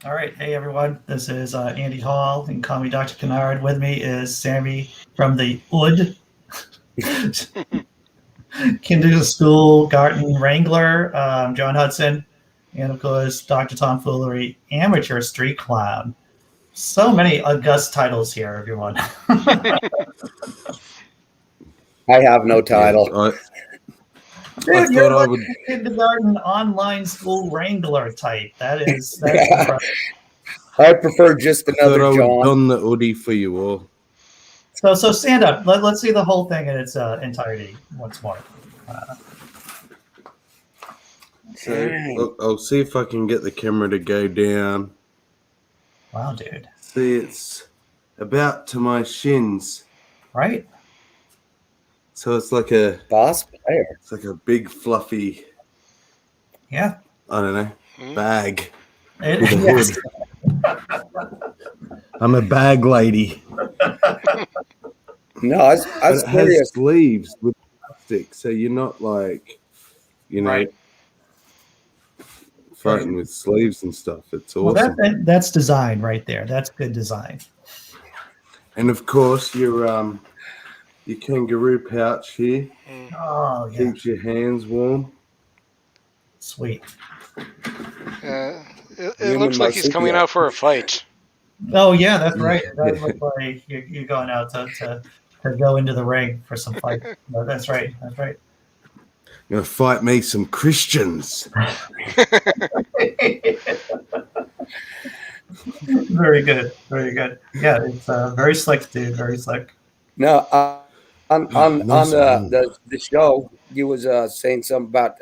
All right. Hey, everyone. This is Andy Hall, and call me Dr. Kennard. With me is Sammy from the Wood Kinder School Garden Wrangler, John Hudson, and of course, Dr. Tomfoolery, Amateur Street Clown. So many august titles here, everyone. I have no Yeah, title. I Dude, you're thought I like would. a kindergarten online school wrangler type. That's Yeah, incredible. I prefer just I thought another I would John. don the hoodie for you all. So stand up. Let's see the whole thing in its entirety once more. So look, I'll see if I can get the camera to go down. Wow, dude. See, it's about to my shins. Right? So it's like a Boss player. big fluffy, Yeah. I don't know, bag It, with a yes. hood. I'm a bag lady. No, I But was it has curious. sleeves with plastic, so you're not like, Right. fighting with sleeves and stuff. It's Well, awesome. that's design right there. That's good design. And of course, your kangaroo pouch here Oh yeah, keeps your hands warm. sweet. It Human looks like he's coming marsupial. out for a fight. Oh yeah, that's right. It does Yeah. look like you're going out to go into the ring for some fight. No, that's right. That's right. Gonna fight me some Christians. Very good. Very good. Yeah, it's very slick, dude. Very slick. No, on Nice one. the show, you was saying something about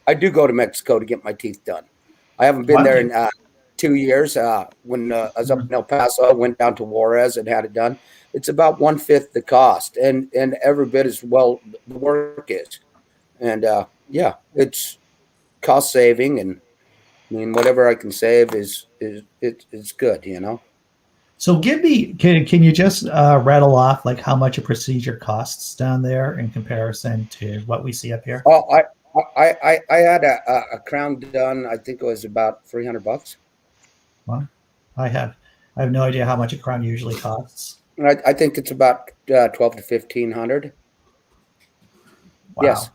I do go to Mexico to get my teeth done. I haven't been Wow, there dude. in 2 years. When I was up in El Paso, I went down to Juarez and had it done. It's about 1/5 the cost, and every bit as well the work is. And yeah, it's cost saving, and I mean whatever I can save it's good, you know. So give me can you just rattle off like how much a procedure costs down there in comparison to what we see up here? Oh, I had a crown done. I think it was about $300. Well, I have no idea how much a crown usually costs. I think it's about 12 to 1500. Wow, Yes.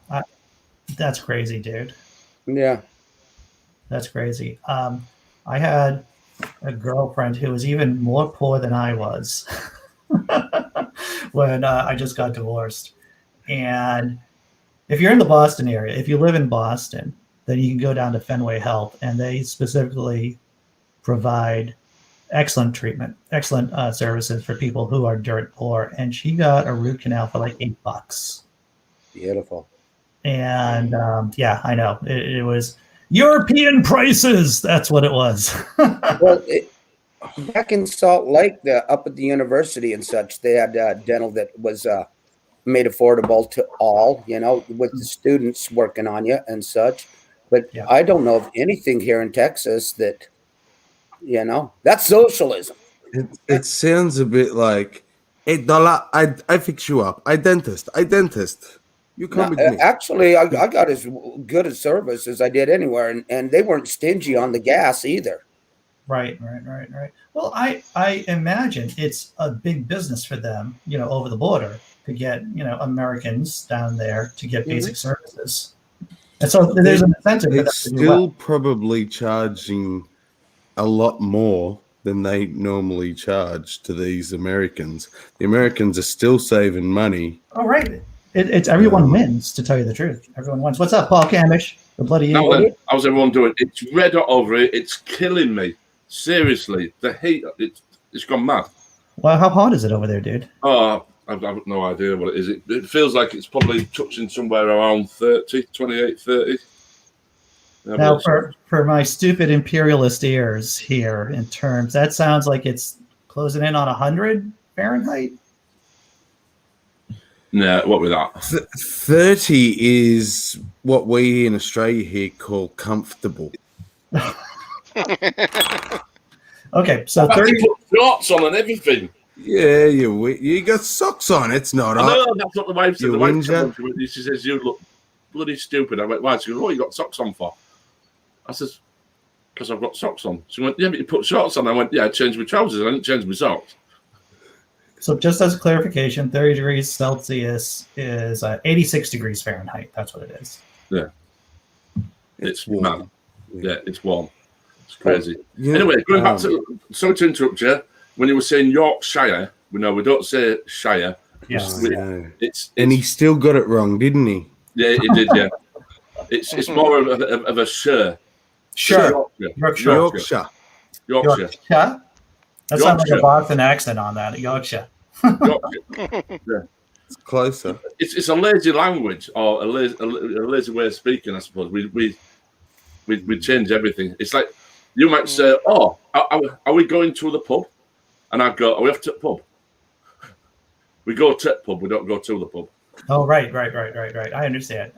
that's crazy, dude. Yeah. That's crazy. I had a girlfriend who was even more poor than I was when I just got divorced. And if you're in the Boston area, if you live in Boston, then you can go down to Fenway Health, and they specifically provide excellent treatment, excellent services for people who are dirt poor. And she got a root canal for like $8. Beautiful. And yeah, I know it was European prices. That's what it was. Well, back in Salt Lake, up at the university and such, they had dental that was made affordable to all, you know, with the students working on you and such. But Yeah. I don't know of anything here in Texas that, you know, that's socialism. It sounds a bit like $8. I fix you up. I dentist. You come No, with me. actually, I got as good a service as I did anywhere, and they weren't stingy on the gas either. Right. Well, I imagine it's a big business for them, over the border to get, Americans down there to get basic services. And so there's an incentive for them It's to do well. still probably charging a lot more than they normally charge to these Americans. The Americans are still saving money. Oh, right. It's everyone wins, to tell you the truth. Everyone wins. What's up, Paul Camish? The bloody Now eagle? then, how's everyone doing? It's red hot over here. It's killing me. Seriously, the heat, it's gone mad. Well, how hot is it over there, dude? Oh, I've no idea what it is. It feels like it's probably touching somewhere around 30, 28, 30. Yeah, Now, for my stupid imperialist ears here in terms, that sounds like it's closing in on 100 Fahrenheit. Nah, what with that? 30 is what we in Australia here call comfortable. Okay, so I 30. put shorts on and everything. Yeah, you got socks on. It's not I hot. know, that's what the wife said. You The wife whinger. said, she says, you look bloody stupid. I went, why? She goes, what you got socks on for? I says, because I've got socks on. She went, yeah, but you put shorts on. I went, yeah, I changed my trousers. I didn't change my socks. So just as a clarification, 30 degrees Celsius is 86 degrees Fahrenheit. That's what it is. Yeah. It's mad. Yeah, it's warm. It's crazy. Yeah, anyway, going back to, sorry to interrupt you. When you were saying Yorkshire, we don't say Shire. Yes. It's and he still got it wrong, didn't he? Yeah, he did. Yeah, it's more of a shire. Sure. Yorkshire. Yorkshire. That sounds like a Boston accent on that. Yorkshire. Yorkshire. Yeah. It's closer. It's a lazy language or a lazy way of speaking, I suppose. We change everything. It's like you might say, "Oh, are we going to the pub?" And I go, "Are we off to the pub?" We go to the pub. We don't go to the pub. Oh, right. I understand.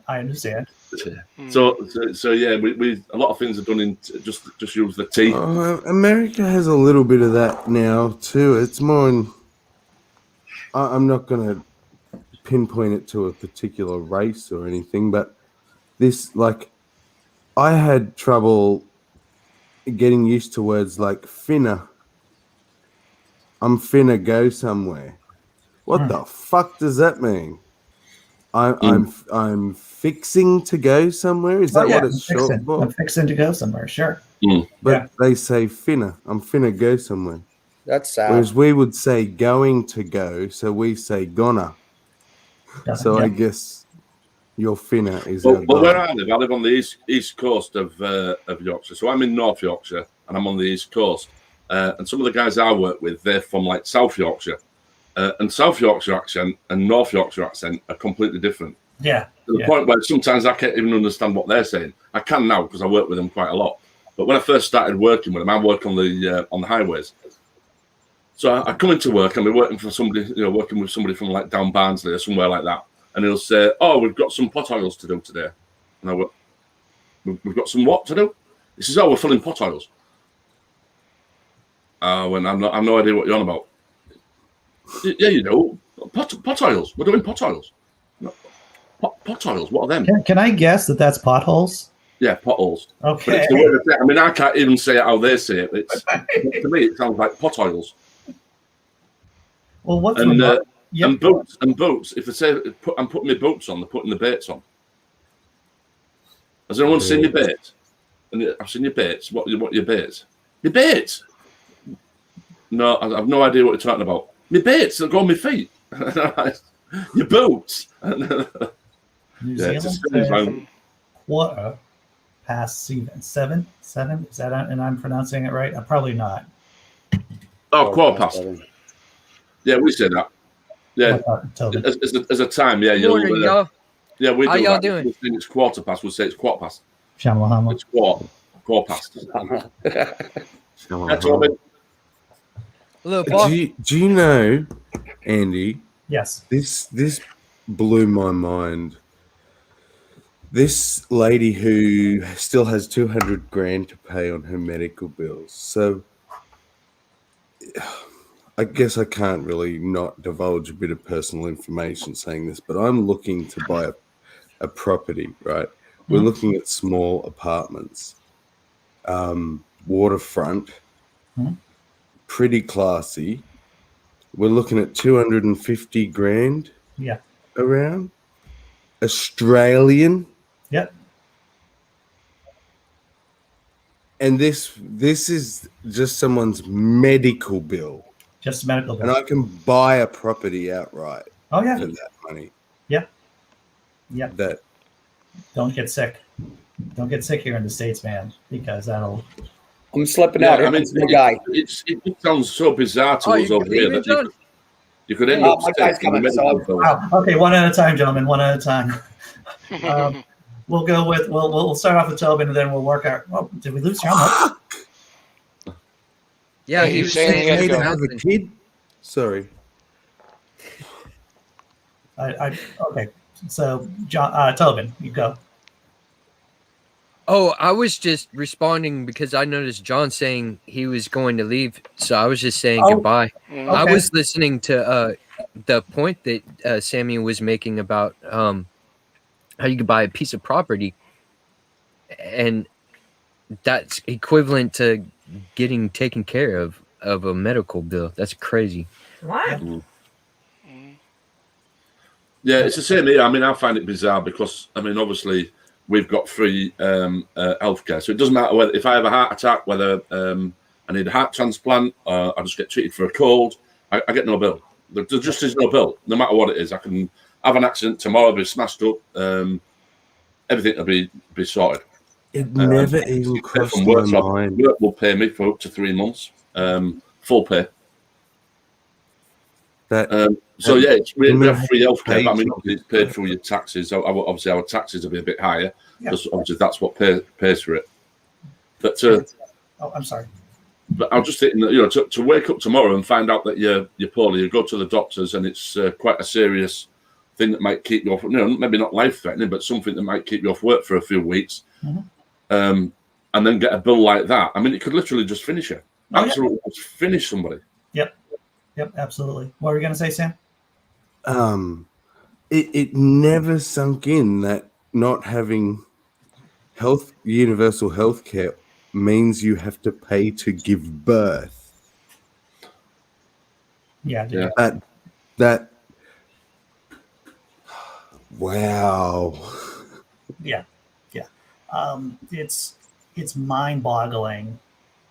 So yeah, we a lot of things are done in just use the T. America has a little bit of that now too. It's more in. I'm not going to pinpoint it to a particular race or anything, but this, like, I had trouble getting used to words like finna. I'm finna go somewhere. What the fuck does that mean? I'm fixing to go somewhere. Is that what it's short for? I'm fixing to go somewhere. Sure. But they say finna. I'm finna go somewhere. That's sad. Whereas we would say going to go, so we say gonna. So I guess your finna is. Well, where I live on the east coast of Yorkshire. So I'm in North Yorkshire and I'm on the east coast. And some of the guys I work with, they're from like South Yorkshire. And South Yorkshire accent and North Yorkshire accent are completely different. Yeah. To the point where sometimes I can't even understand what they're saying. I can now because I work with them quite a lot. But when I first started working with them, I work on the highways. So I come into work and we're working for somebody, working with somebody from like down Barnsley or somewhere like that. And he'll say, "Oh, we've got some potholes to do today." And I went, "We've got some what to do?" He says, "Oh, we're filling potholes." I went, I've no idea what you're on about. Yeah, you do. Potholes. We're doing potholes. Potholes. What are them? Can I guess that that's potholes? Yeah, potholes. Okay. But it's the way they say it. I mean, I can't even say it how they say it. To me, it sounds like potholes. Well, what's and boots. If they say I'm putting my boots on, they're putting the baits on. Has anyone seen your baits? And I've seen your baits. What your baits? Your baits? No, I have no idea what you're talking about. My baits that go on my feet. Your boots. New Zealand quarter past 7. Is that? And I'm pronouncing it right? Probably not. Oh, quarter past. Yeah, we say that. Yeah, as a time. Yeah, Morning, y'all. Yeah, we do. How y'all that. doing? It's quarter past. We'll say it's quarter past. Shamalama. It's quarter past. That's all. Do you know, Andy? Yes. This blew my mind. This lady who still has 200 grand to pay on her medical bills. So I guess I can't really not divulge a bit of personal information saying this, but I'm looking to buy a property, right? We're looking at small apartments, waterfront, pretty classy. We're looking at 250 grand. Yeah. Around. Australian. Yep. And this is just someone's medical bill. Just a medical bill. And I can buy a property outright. Oh yeah. For that money. Yep. Yep. That. Don't get sick. Don't get sick here in the States, man, because that'll. I'm slipping out. I mean, it sounds so bizarre to us over here that you could end up sick in the medical bill. Wow. Okay, one at a time, gentlemen. One at a time. We'll go with we'll start off with Tobin and then we'll work out. Oh, did we lose John? Yeah, he was saying to have a kid. Sorry. Okay. So John Tobin, you go. Oh, I was just responding because I noticed John saying he was going to leave, so I was just saying goodbye. Okay. I was listening to the point that Sammy was making about how you could buy a piece of property, and that's equivalent to getting taken care of a medical bill. That's crazy. What? Yeah, it's the same here. I mean, I find it bizarre because, I mean, obviously we've got free healthcare, so it doesn't matter whether if I have a heart attack, whether I need a heart transplant, or I just get treated for a cold, I get no bill. There just is no bill, no matter what it is. I can have an accident tomorrow, be smashed up, everything will be sorted. It never even crossed From my work, so mind. work will pay me for up to 3 months, full pay. That So yeah, we have free healthcare, but I mean, paid obviously it's paid through your taxes. So obviously our taxes will be a bit higher Yeah. because obviously that's what pays for it. But Oh, I'm sorry. but I was just thinking that, you know, to wake up tomorrow and find out that you're poorly, you go to the doctors and it's quite a serious thing that might keep you off. You know, maybe not life threatening, but something that might keep you off work for a few weeks, and then get a bill like that. I mean, it could literally just finish you. Oh, yeah. Absolutely, just finish somebody. Yep, absolutely. What were you going to say, Sam? it never sunk in that not having universal health care means you have to pay to give birth. Yeah. That wow. Yeah. It's mind-boggling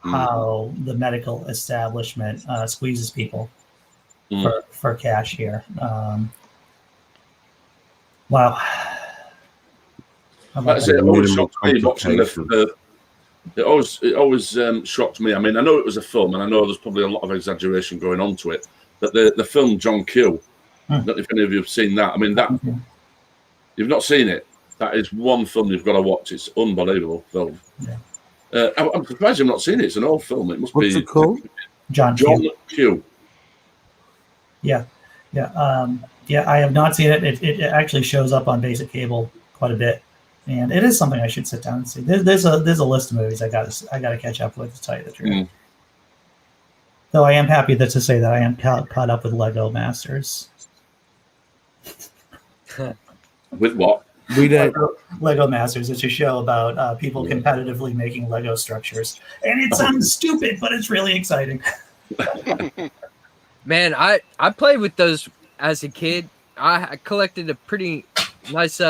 how the medical establishment squeezes people for cash here. Wow. How about That's it. that? It always Minimal shocked me watching it always shocked me. I mean, I know it was a film, and I know there's probably a lot of exaggeration going on to it. But the film John Q, I don't know if any of you have seen that. I mean, that you've not seen it. That is one film you've got to watch. It's unbelievable film. Yeah. I'm surprised you've not seen it. It's an old film. It must What's be it called? John Q. Yeah. I have not seen it. It actually shows up on basic cable quite a bit, and it is something I should sit down and see. There's a list of movies I got to catch up with, to tell you the truth. Though I am happy to say that I am caught up with Lego Masters. With what? We don't. Lego Masters. It's a show about people competitively making Lego structures, and it sounds stupid, but it's really exciting. Man, I played with those as a kid. I collected a pretty nice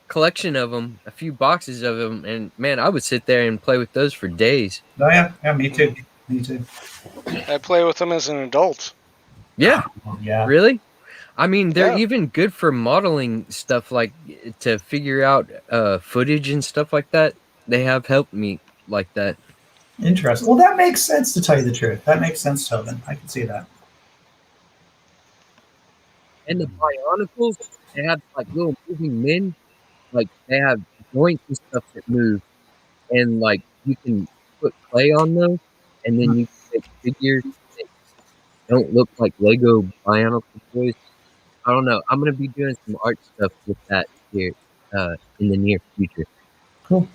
collection of them, a few boxes of them, and man, I would sit there and play with those for days. Oh yeah, me too. I play with them as an adult. Yeah, Yeah. really. I mean, they're Yeah. even good for modeling stuff, like to figure out footage and stuff like that. They have helped me like that. Interesting. Well, that makes sense, to tell you the truth. That makes sense, Tobin. I can see that. And the Bionicles, they have like little moving men, like they have joints and stuff that move, and like you can put clay on those, and then you can make figures that don't look like Lego Bionicle toys. I don't know. I'm gonna be doing some art stuff with that here in the near future. Cool.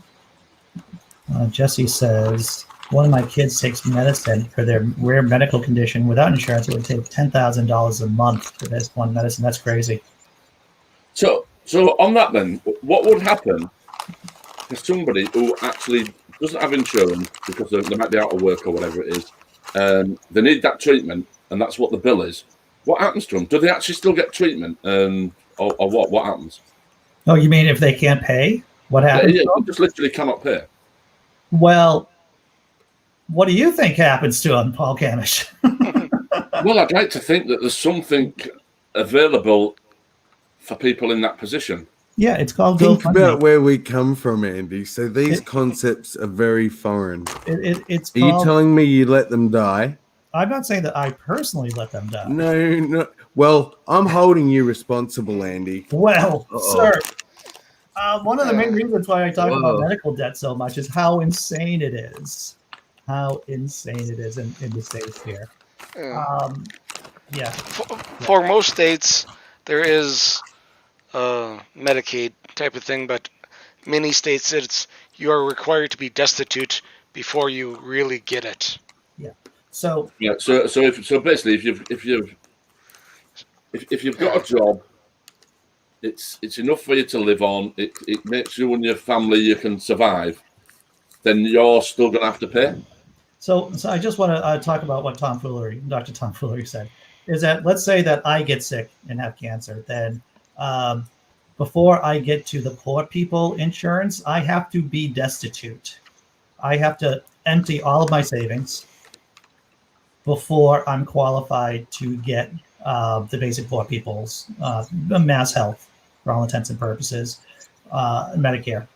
Jesse says, one of my kids takes medicine for their rare medical condition. Without insurance, it would take $10,000 a month for this one medicine. That's crazy. So on that then, what would happen to somebody who actually doesn't have insurance because they might be out of work or whatever it is, they need that treatment, and that's what the bill is? What happens to them? Do they actually still get treatment, or what? What happens? Oh, you mean if they can't pay? What happens? Yeah, they just literally cannot pay. Well, what do you think happens to them, Paul Camish? Well, I'd like to think that there's something available for people in that position. Yeah, it's called Think GoFundMe. about where we come from, Andy. So these concepts are very foreign. It's Are you called, telling me you let them die? I'm not saying that I personally let them die. No. Well, I'm holding you responsible, Andy. Well, Uh-oh. sir, one of the main reasons why I talk about Whoa. medical debt so much is how insane it is. How insane it is in the States here. Yeah. For most states, there is a Medicaid type of thing, but many states you are required to be destitute before you really get it. So Yeah. So basically, if you've got a job, it's enough for you to live on. It makes you and your family, you can survive. then you're still going to have to pay. So I just want to talk about what Dr. Tom Foolery said, is that let's say that I get sick and have cancer, then before I get to the poor people insurance, I have to be destitute. I have to empty all of my savings before I'm qualified to get the basic poor people's mass health, for all intents and purposes, Medicare.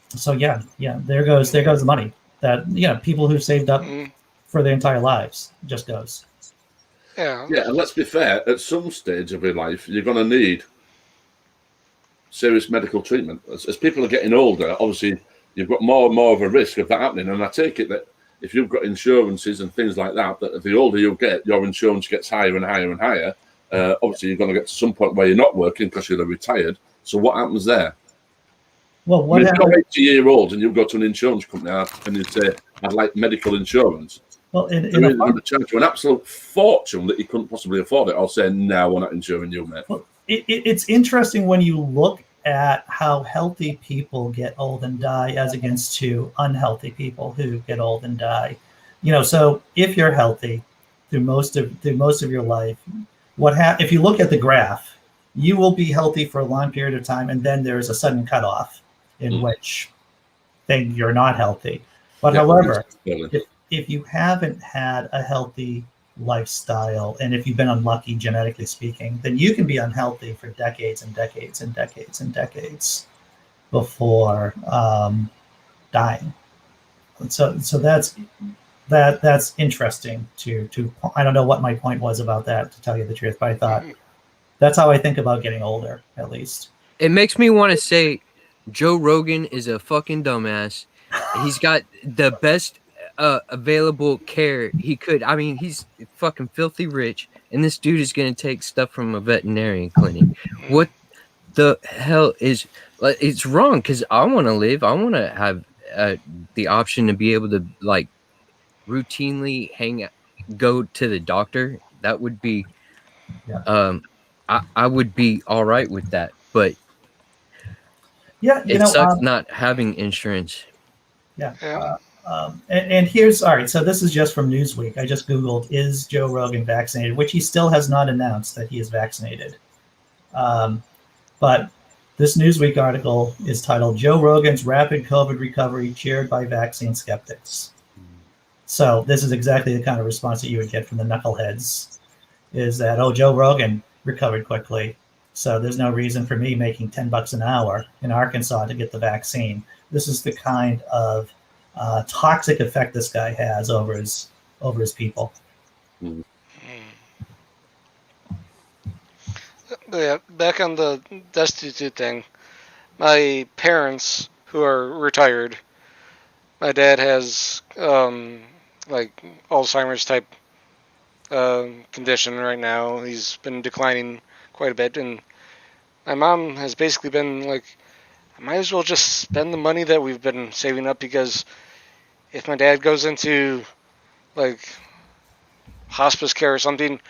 So yeah, there goes the money that people who've saved up for their entire lives just goes. Yeah. Yeah, and let's be fair, at some stage of your life, you're going to need serious medical treatment. As people are getting older, obviously, you've got more and more of a risk of that happening. And I take it that if you've got insurances and things like that, that the older you get, your insurance gets higher and higher and higher. Obviously, you're going to get to some point where you're not working because you're retired. So what happens there? Well, if you're 80-year-old and you go to an insurance company and you say, I'd like medical insurance, well, they're either going to charge you an absolute fortune that you couldn't possibly afford it, or say, no, we're not insuring you, mate. Well, it's interesting when you look at how healthy people get old and die as against to unhealthy people who get old and die. So if you're healthy through most of your life, if you look at the graph, you will be healthy for a long period of time, and then there's a sudden cutoff in which then you're not healthy. But however, if you haven't had a healthy lifestyle, and if you've been unlucky genetically speaking, then you can be unhealthy for decades and decades and decades and decades before dying. And so that's interesting to I don't know what my point was about that, to tell you the truth, but I thought that's how I think about getting older, at least. It makes me want to say Joe Rogan is a fucking dumbass. He's got the best available care he could. I mean, he's fucking filthy rich, and this dude is going to take stuff from a veterinarian clinic. What the hell is... It's wrong, because I want to live. I want to have the option to be able to, like, routinely go to the doctor. That would be... I would be all right with that, but it sucks not having insurance. Yeah. And here's, all right, so this is just from Newsweek. I just Googled, is Joe Rogan vaccinated, which he still has not announced that he is vaccinated. But this Newsweek article is titled, Joe Rogan's Rapid COVID Recovery Cheered by Vaccine Skeptics. So this is exactly the kind of response that you would get from the knuckleheads, is that, oh, Joe Rogan recovered quickly, so there's no reason for me making $10 an hour in Arkansas to get the vaccine. This is the kind of toxic effect this guy has over his people. Yeah, back on the destitute thing, my parents, who are retired, my dad has like Alzheimer's type condition right now. He's been declining quite a bit, and my mom has basically been like, I might as well just spend the money that we've been saving up, because if my dad goes into like hospice care or something,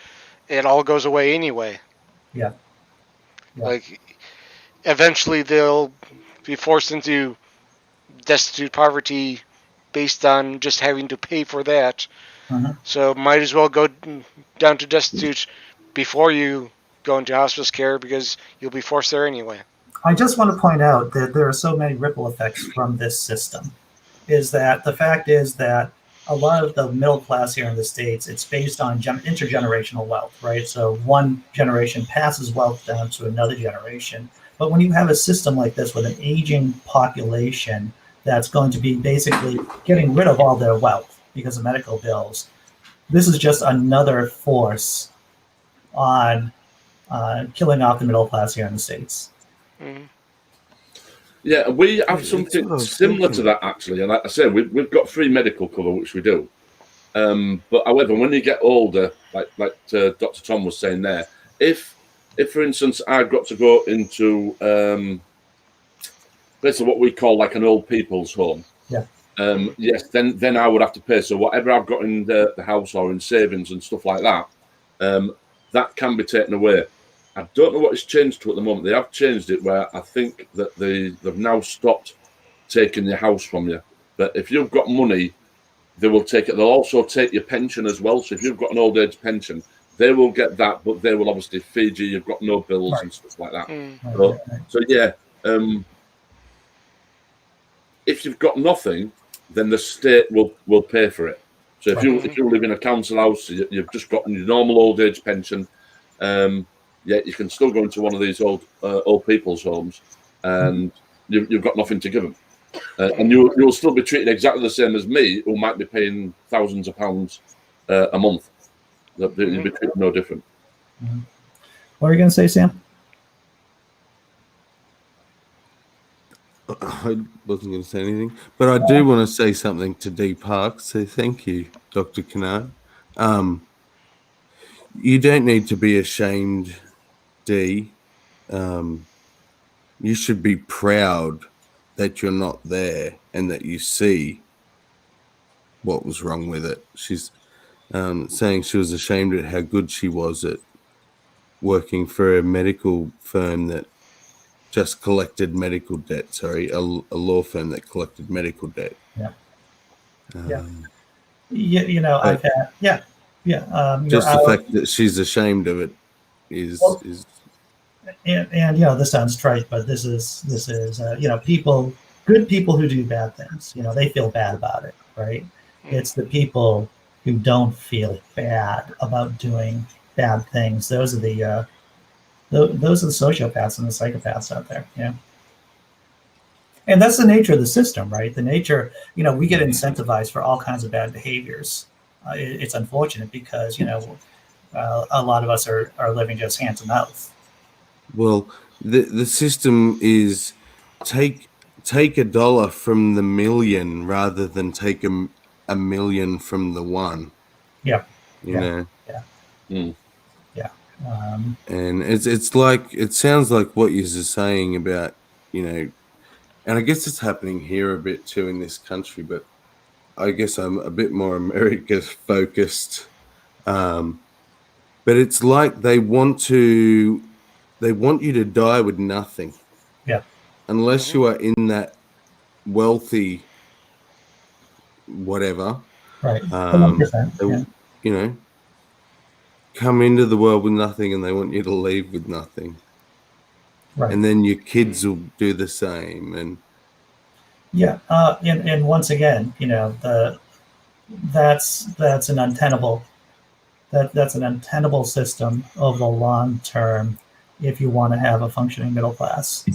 it all goes away anyway. Yeah. Like eventually they'll be forced into destitute poverty based on just having to pay for that. So might as well go down to destitute before you go into hospice care, because you'll be forced there anyway. I just want to point out that there are so many ripple effects from this system. Is that the fact is that a lot of the middle class here in the States, it's based on intergenerational wealth, right? So one generation passes wealth down to another generation. But when you have a system like this with an aging population that's going to be basically getting rid of all their wealth because of medical bills, this is just another force on killing off the middle class here in the States. Yeah, we have something similar to that, actually. And like I say, we've got free medical cover, which we do. But however, when you get older, like Dr. Tom was saying there, if for instance, I've got to go into basically what we call like an old people's home. Yes, then I would have to pay. So whatever I've got in the house or in savings and stuff like that, that can be taken away. I don't know what it's changed to at the moment. They have changed it where I think that they've now stopped taking your house from you. But if you've got money, they will take it. They'll also take your pension as well. So if you've got an old age pension, they will get that, but they will obviously feed you. You've got no bills and stuff like that. So yeah, if you've got nothing, then the state will pay for it. So if you live in a council house, you've just got your normal old age pension. Yeah, you can still go into one of these old people's homes, and you've got nothing to give them. And you'll still be treated exactly the same as me, who might be paying thousands of pounds a month. You'll be treated no different. What are you going to say, Sam? I wasn't going to say anything, but I do want to say something to D Park. So thank you, Dr. Kennard. You don't need to be ashamed, D. You should be proud that you're not there and that you see what was wrong with it. She's saying she was ashamed at how good she was at working for a medical firm that just collected medical debt. Sorry, a law firm that collected medical debt. Yeah. You know, I've had, just the fact that she's ashamed of it is. And you know, this sounds trite, but this is you know, good people who do bad things, you know, they feel bad about it, right? It's the people who don't feel bad about doing bad things. Those are the sociopaths and the psychopaths out there. Yeah. And that's the nature of the system, right? The nature, you know, we get incentivized for all kinds of bad behaviors. It's unfortunate because, you know, a lot of us are living just hand to mouth. Well, the system is take $1 from the million rather than take a million from the one. Yeah. You know. Yeah. Yeah. And it's like, it sounds like what you're saying about, you know, and I guess it's happening here a bit too in this country, but I guess I'm a bit more America focused. But it's like they want you to die with nothing. Yeah. Unless you are in that wealthy whatever. Right. You know, come into the world with nothing and they want you to leave with nothing. Right. And then your kids will do the same. And yeah, and once again, you know, that's an untenable system over the long term if you want to have a functioning middle class.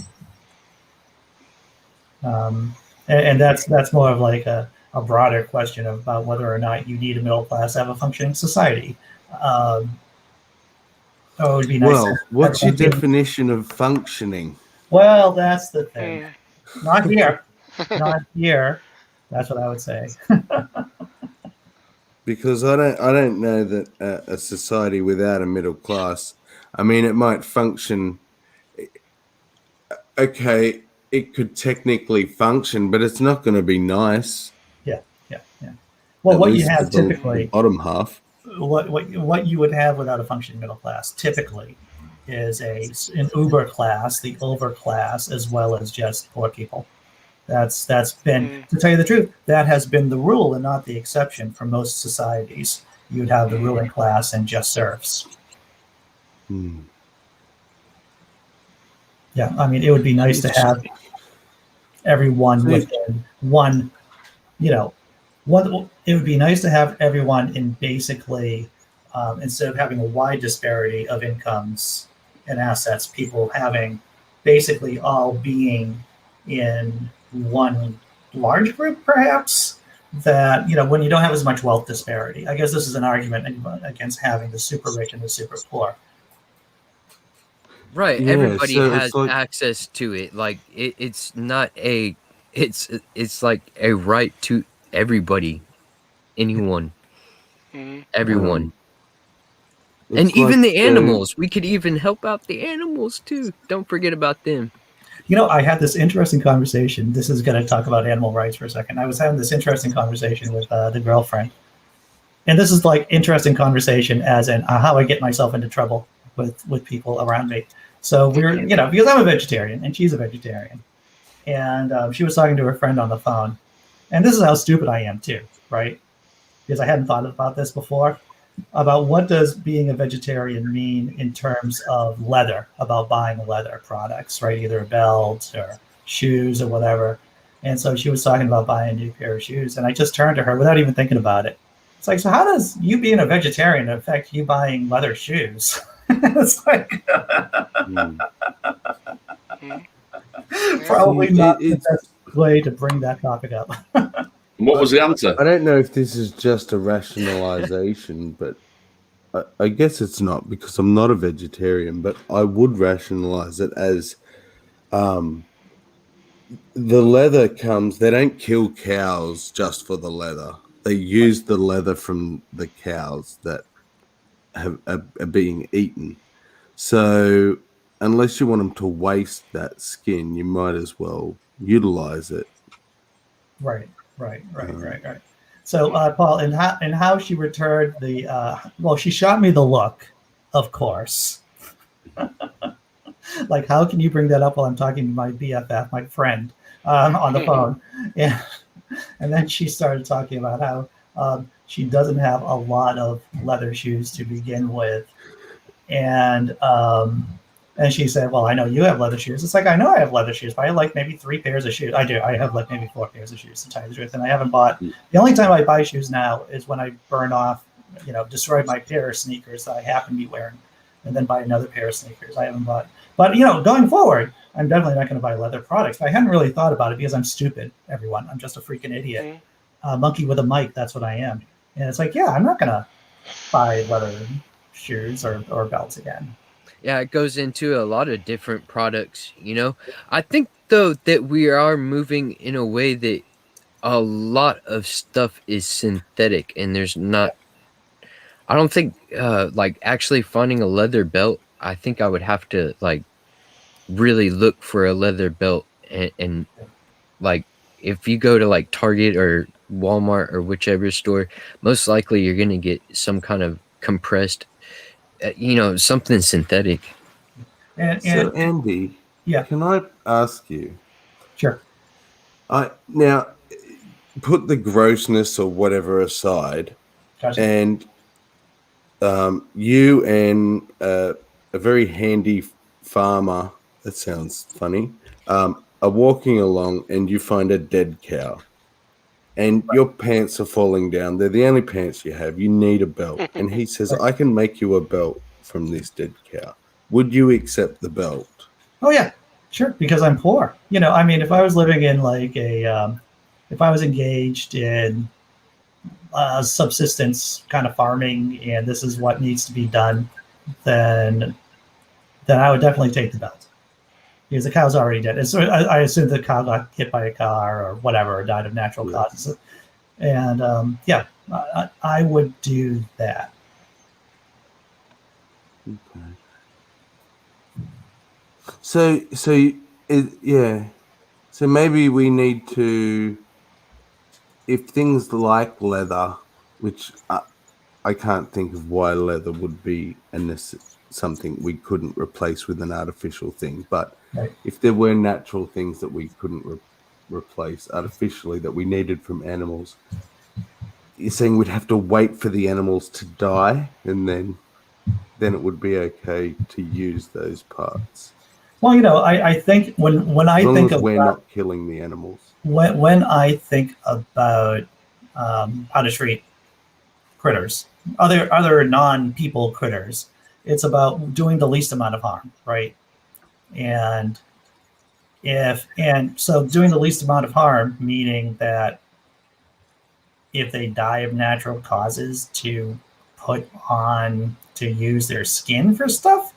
And that's more of like a broader question about whether or not you need a middle class to have a functioning society. It would be nice. Well, what's your definition of functioning? Well, that's the thing. Not here. Not here. That's what I would say. Because I don't know that a society without a middle class, I mean, it might function. Okay, it could technically function, but it's not going to be nice. Yeah. Well, what you have typically, the bottom half. What you would have without a functioning middle class typically is an uber class, the overclass, as well as just poor people. That's been, to tell you the truth, that has been the rule and not the exception for most societies. You'd have the ruling class and just serfs. Yeah, I mean, it would be nice to have everyone within one, you know, it would be nice to have everyone in basically, instead of having a wide disparity of incomes and assets, people having basically all being in one large group, perhaps, that, you know, when you don't have as much wealth disparity. I guess this is an argument against having the super rich and the super poor. Right. Yeah, everybody has access to it. Like it's not it's like a right to everybody, anyone, everyone. And like, even the animals, we could even help out the animals too. Don't forget about them. You know, I had this interesting conversation. This is going to talk about animal rights for a second. I was having this interesting conversation with the girlfriend. And this is like interesting conversation as in how I get myself into trouble with people around me. So we're, you know, because I'm a vegetarian and she's a vegetarian. And she was talking to her friend on the phone. and this is how stupid I am too, right? Because I hadn't thought about this before, about what does being a vegetarian mean in terms of leather, about buying leather products, right? Either a belt or shoes or whatever. And so she was talking about buying a new pair of shoes, and I just turned to her without even thinking about it. It's like, so how does you being a vegetarian affect you buying leather shoes? It's like Hmm. probably See, not the it's best way to bring that topic up. And what was the answer? I don't know if this is just a rationalization, but I guess it's not because I'm not a vegetarian, but I would rationalize it as the leather comes, they don't kill cows just for the leather. They use the leather from the cows that are being eaten. So unless you want them to waste that skin, you might as well utilize it. Right. So, Paul, and how she returned the well, she shot me the look, of course. Like, how can you bring that up while I'm talking to my BFF, my friend, on the phone? And then she started talking about how she doesn't have a lot of leather shoes to begin with, and she said, "Well, I know you have leather shoes." It's like, I know I have leather shoes, but I have like maybe 3 pairs of shoes. I do. I have like maybe 4 pairs of shoes to tell you the truth, and I haven't bought. The only time I buy shoes now is when I burn off, destroy my pair of sneakers that I happen to be wearing, and then buy another pair of sneakers. I haven't bought. But going forward, I'm definitely not going to buy leather products. But I hadn't really thought about it because I'm stupid. Everyone, I'm just a freaking idiot, monkey with a mic. That's what I am. And it's like, yeah, I'm not going to buy leather shoes or belts again. Yeah, it goes into a lot of different products, I think, though, that we are moving in a way that a lot of stuff is synthetic, and there's not. I don't think, like, actually finding a leather belt, I think I would have to, like, really look for a leather belt. And like, if you go to, like, Target or Walmart or whichever store, most likely you're going to get some kind of compressed, something synthetic. So, Andy, yeah, can I ask you? sure. Now, put the grossness or whatever aside, Gotcha. and you and a very handy farmer, that sounds funny, are walking along and you find a dead cow. And your pants are falling down. They're the only pants you have. You need a belt. And he says, I can make you a belt from this dead cow. Would you accept the belt? Oh, yeah, sure, because I'm poor. I mean, if I was living in like if I was engaged in subsistence kind of farming and this is what needs to be done, then I would definitely take the belt. Because the cow's already dead. And so I assume the cow got hit by a car or whatever, or died of natural causes. And yeah, I would do that. Okay. So yeah. So maybe we need to, if things like leather, which I can't think of why leather would be something we couldn't replace with an artificial thing. But right. If there were natural things that we couldn't replace artificially that we needed from animals, you're saying we'd have to wait for the animals to die and then it would be okay to use those parts. Well, I think when I think of we're not killing the animals. When I think about how to treat critters, other non-people critters, it's about doing the least amount of harm, right? And so doing the least amount of harm, meaning that if they die of natural causes, to use their skin for stuff.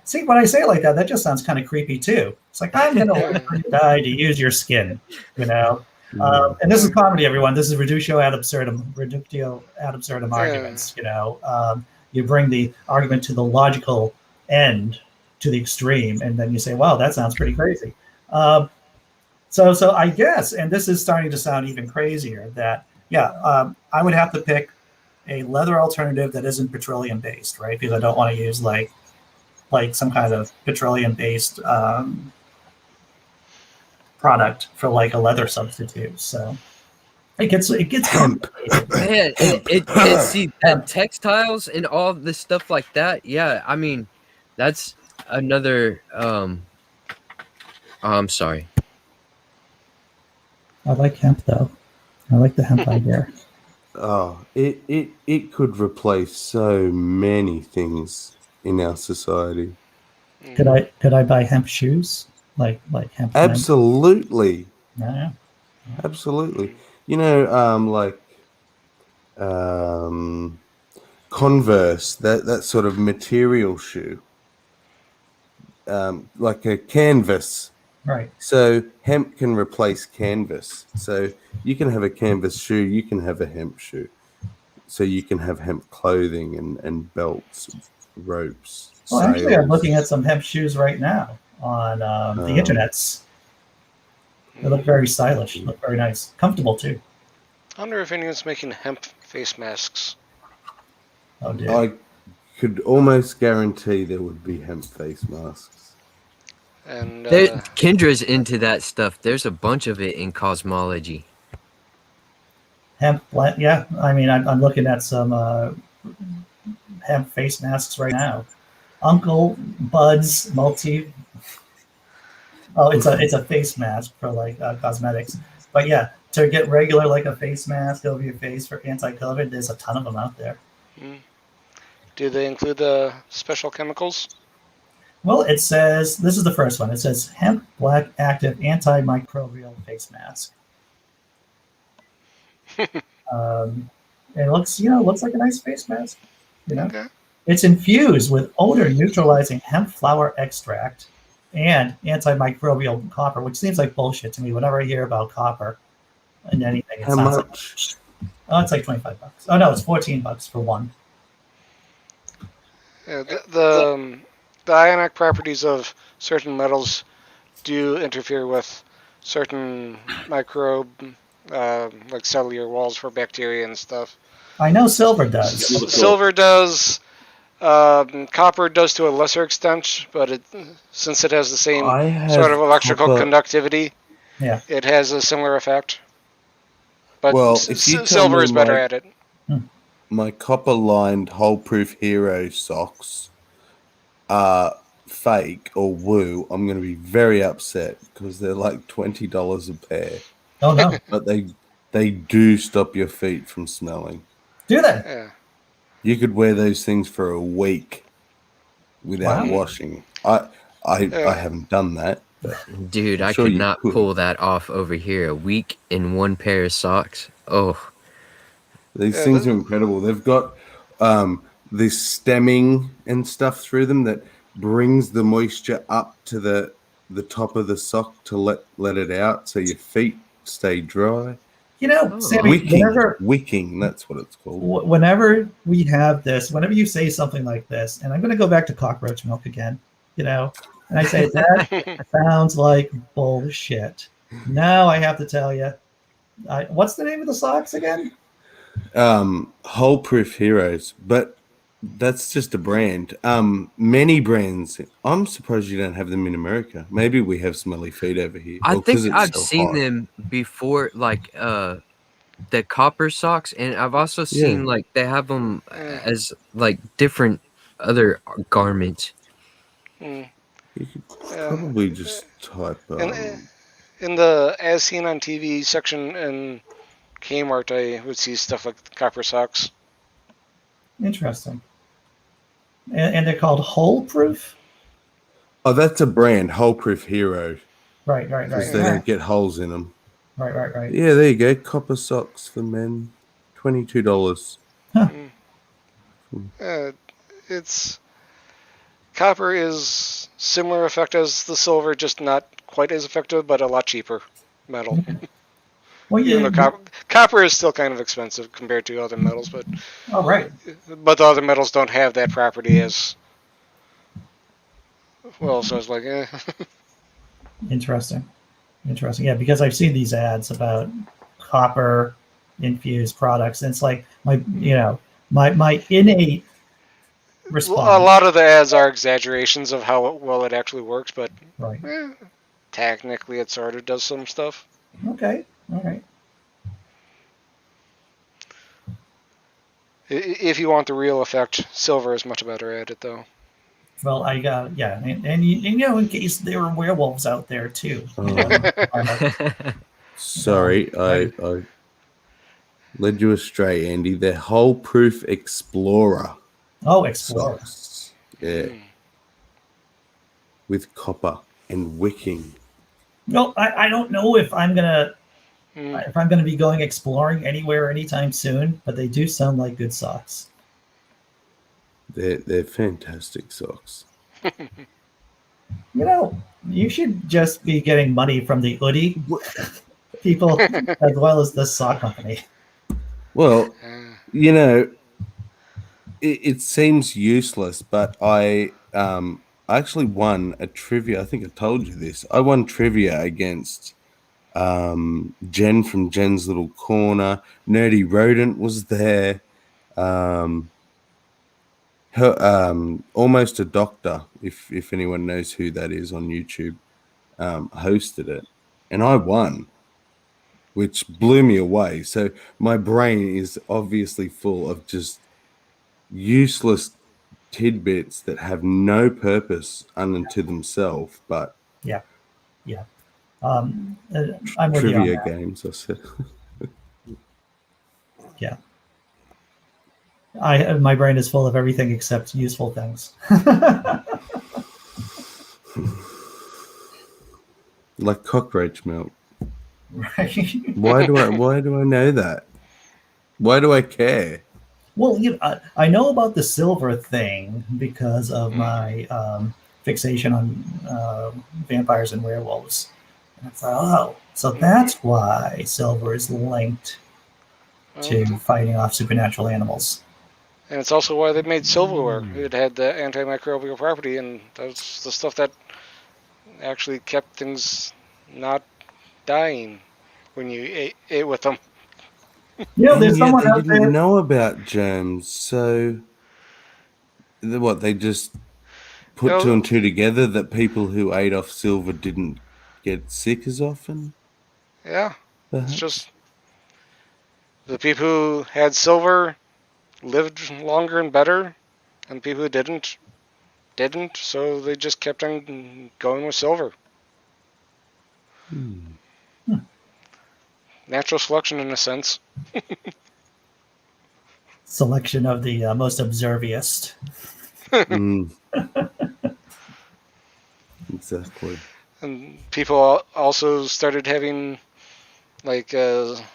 See, when I say it like that just sounds kind of creepy too. It's like, I'm gonna let you die to use your skin, and this is comedy, everyone. This is reductio ad absurdum arguments. You bring the argument to the logical end, to the extreme, and then you say, wow, that sounds pretty crazy. So I guess, and this is starting to sound even crazier, that I would have to pick a leather alternative that isn't petroleum based, right? Because I don't want to use like some kind of petroleum based product for like a leather substitute. So It gets Hemp. complicated. Man, and see that textiles and all this stuff like that. Yeah, I mean, that's another. I'm sorry. I like hemp though. I like the hemp idea. Oh, it could replace so many things in our society. Could I buy hemp shoes? Like hemp linen? Absolutely, Yeah. absolutely. You know, Converse, that sort of material shoe, like a canvas. Right. So hemp can replace canvas. So you can have a canvas shoe, you can have a hemp shoe. So you can have hemp clothing and belts, ropes, Well, actually, I'm looking at sails. some hemp shoes right now on the internets. They look very stylish. Look very nice. Comfortable too. I wonder if anyone's making hemp face masks. Oh, dude. I could almost guarantee there would be hemp face masks. And Kendra's into that stuff. There's a bunch of it in cosmology. Hemp blend. Yeah. I mean, I'm looking at some hemp face masks right now. Uncle Bud's multi. Oh, it's a face mask for like cosmetics. But yeah, to get regular like a face mask over your face for anti-COVID, there's a ton of them out there. do they include the special chemicals? Well, it says this is the first one. It says hemp black active antimicrobial face mask. It looks like a nice face mask. You know, Okay. it's infused with odor neutralizing hemp flower extract and antimicrobial copper, which seems like bullshit to me. Whenever I hear about copper and anything, it How sounds much? like it's like $25. Oh no, it's $14 for one. Yeah, the ionic properties of certain metals do interfere with certain microbe, like cellular walls for bacteria and stuff. I know silver does. Silver does. Copper does to a lesser extent, but since it has the same I have sort of electrical copper- conductivity, Yeah. it has a similar effect. But Well, if you tell silver me is better my- at it. My copper-lined hole-proof hero socks are fake or woo, I'm going to be very upset because they're like $20 a pair. Oh no, But they do stop your feet from smelling. do they? Yeah. You could wear those things for a week without Wow. washing. I haven't done that. But Dude, I Sure could you not could. pull that off over here. A week in one pair of socks. Oh, these Yeah, things are incredible. They've got this stemming and stuff through them that brings the moisture up to the top of the sock to let it out, so your feet stay dry. You know, Oh. Sammy, Wicking, that's what it's called. whenever we have this, whenever you say something like this, and I'm going to go back to cockroach milk again, you know, and I say that sounds like bullshit. Now I have to tell you, what's the name of the socks again? Hole Proof Heroes, but that's just a brand. Many brands. I'm surprised you don't have them in America. Maybe we have smelly feet over here. I Or 'cause think it's I've so seen hot. them before, like the copper socks, and I've also seen Yeah. like they have them as like different other garments. Mm. You could Yeah. probably just type. In the as seen on TV section in Kmart, I would see stuff like copper socks. Interesting. And they're called hole proof? Oh, that's a brand, Hole Proof Hero, Right. because they don't get holes in them. Right. Yeah, there you go. Copper socks for men, $22. It's copper is similar effect as the silver, just not quite as effective, but a lot cheaper metal. Well, Even yeah. though copper is still kind of expensive compared to other metals, but Oh, right. the other metals don't have that property as well. So it's like, Interesting. Yeah, because I've seen these ads about copper infused products, and it's like my innate response. a lot of the ads are exaggerations of how well it actually works, but Right. technically it sort of does some stuff. Okay. All right. If you want the real effect, silver is much better at it, though. Well, I got and you know, in case there are werewolves out there too. Sorry, I led you astray, Andy. They're Hole Proof Explorer Oh, Explorer. socks. Yeah. With copper and wicking. No, I don't know if I'm gonna Mm. if I'm gonna be going exploring anywhere anytime soon, but they do sound like good socks. They're fantastic socks. You know, you should just be getting money from the hoodie people as well as the sock company. Well, you know, it seems useless, but I actually won a trivia. I think I told you this. I won trivia against Jen from Jen's Little Corner. Nerdy Rodent was there. Her Almost a Doctor, if anyone knows who that is on YouTube, hosted it, and I won, which blew me away. So my brain is obviously full of just useless tidbits that have no purpose unto themselves, but Yeah. I'm with you on trivia that. games. I said, Yeah. My brain is full of everything except useful things. like cockroach milk. Right. Why do I know that? Why do I care? Well, I know about the silver thing because of my fixation on vampires and werewolves. And I thought, oh, so that's why silver is linked to fighting off supernatural animals. And it's also why they made silverware. It had the antimicrobial property, and that's the stuff that actually kept things not dying when you ate with them. Yeah, there's And yet someone they out didn't there. know about germs, so they just put two and two together that people who ate off silver didn't get sick as often? Yeah, Perhaps? it's just the people who had silver lived longer and better, and the people who didn't, so they just kept on going with silver. Natural selection, in a sense. Selection of the most observiest. Exactly. And people also started having like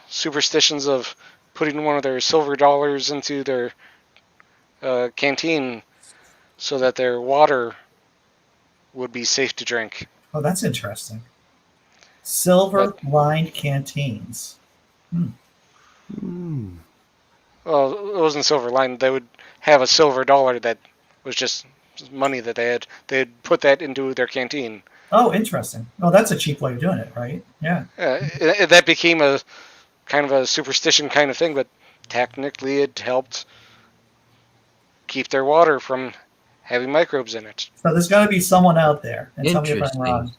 superstitions of putting one of their silver dollars into their canteen so that their water would be safe to drink. Oh, that's interesting. Silver-lined canteens. Well, it wasn't silver lined. They would have a silver dollar that was just money that they had. They'd put that into their canteen. Oh, interesting. Oh, that's a cheap way of doing it, right? Yeah. That became a kind of a superstition kind of thing, but technically it helped keep their water from having microbes in it. So there's got to be someone out there, and tell me if I'm Interesting. wrong.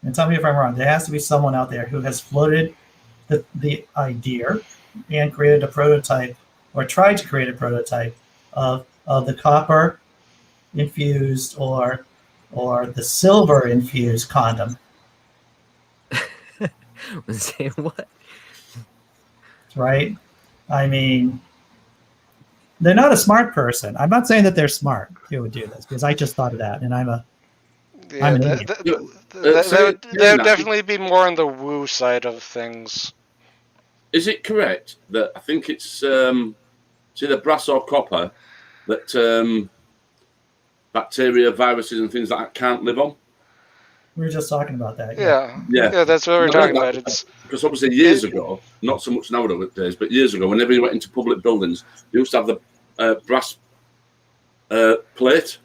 And tell me if I'm wrong. There has to be someone out there who has floated the idea and created a prototype, or tried to create a prototype of the copper infused or the silver infused condom. Say what? Right? I mean, they're not a smart person. I'm not saying that they're smart who would do this, because I just thought of that, and I'm an idiot. That would definitely be more on the woo side of things. Is it correct that I think it's either brass or copper that bacteria, viruses, and things like that can't live on? We were just talking about that. Yeah, that's what we're talking about. It's because obviously years ago, not so much nowadays, but years ago, whenever you went into public buildings, you used to have the brass plate,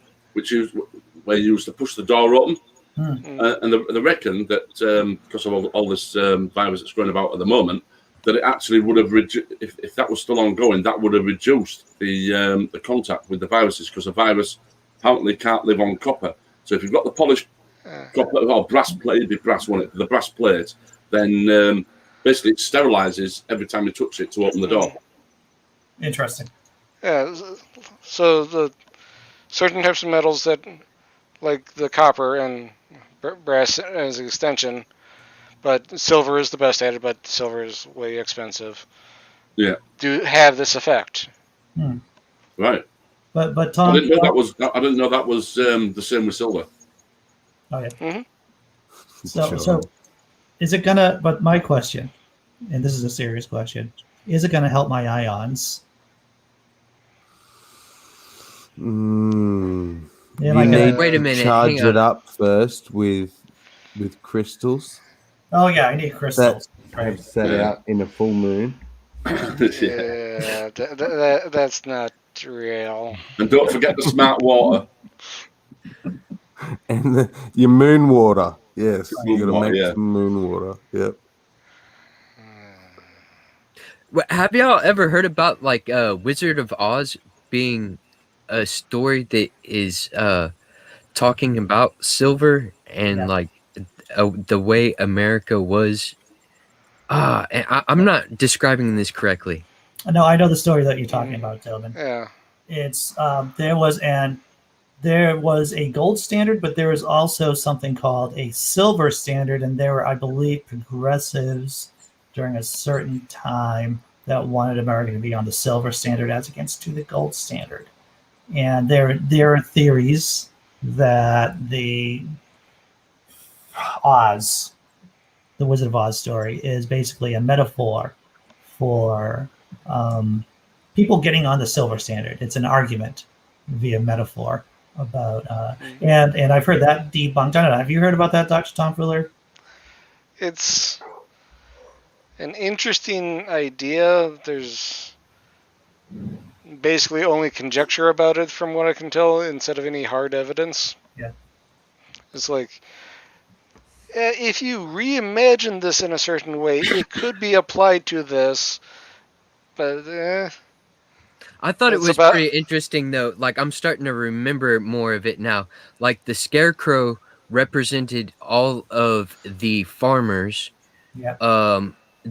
where you used to push the door open. And they reckon that because of all this virus that's going about at the moment, that it actually would have if that was still ongoing, that would have reduced the contact with the viruses, because a virus apparently can't live on copper. So if you've got the polished copper or brass plate, it'd be brass, won't it? The brass plate, then basically it sterilizes every time you touch it to open the door. Interesting. Yeah. So the certain types of metals that, like the copper and brass as an extension, but silver is the best at it. But silver is way expensive. Yeah. Do have this effect. Hmm. Right. But I Tom, didn't know that was. I didn't know that was the same with silver. oh yeah. Mm-hmm. So Sure. is it gonna? But my question, and this is a serious question, is it gonna help my ions? Mm. Am You I gonna? need Wait a to minute, charge hang on. it up first with crystals Oh yeah, I need that crystals. have Right. set Yeah. out in a full moon. Yeah. Yeah, that's not real. And don't forget the smart water. And your moon water. Yes, you Moon got to water, make yeah. some moon water. Yep. Have y'all ever heard about like Wizard of Oz being a story that is talking about silver and Yeah. like the way America was? And I'm not describing this correctly. No, I know the story that you're talking about, Tobin. Yeah. It's there was a gold standard, but there was also something called a silver standard, and there were, I believe, progressives during a certain time that wanted America to be on the silver standard as against to the gold standard. And there are theories that the Oz, the Wizard of Oz story, is basically a metaphor for people getting on the silver standard. It's an argument via metaphor about and I've heard that debunked. I don't know. Have you heard about that, Dr. Tom Fuller? It's an interesting idea. There's basically only conjecture about it from what I can tell instead of any hard evidence. Yeah. It's like, if you reimagine this in a certain way, it could be applied to this, but I thought it It's was about- pretty interesting though. Like I'm starting to remember more of it now. Like the scarecrow represented all of the farmers. Yeah.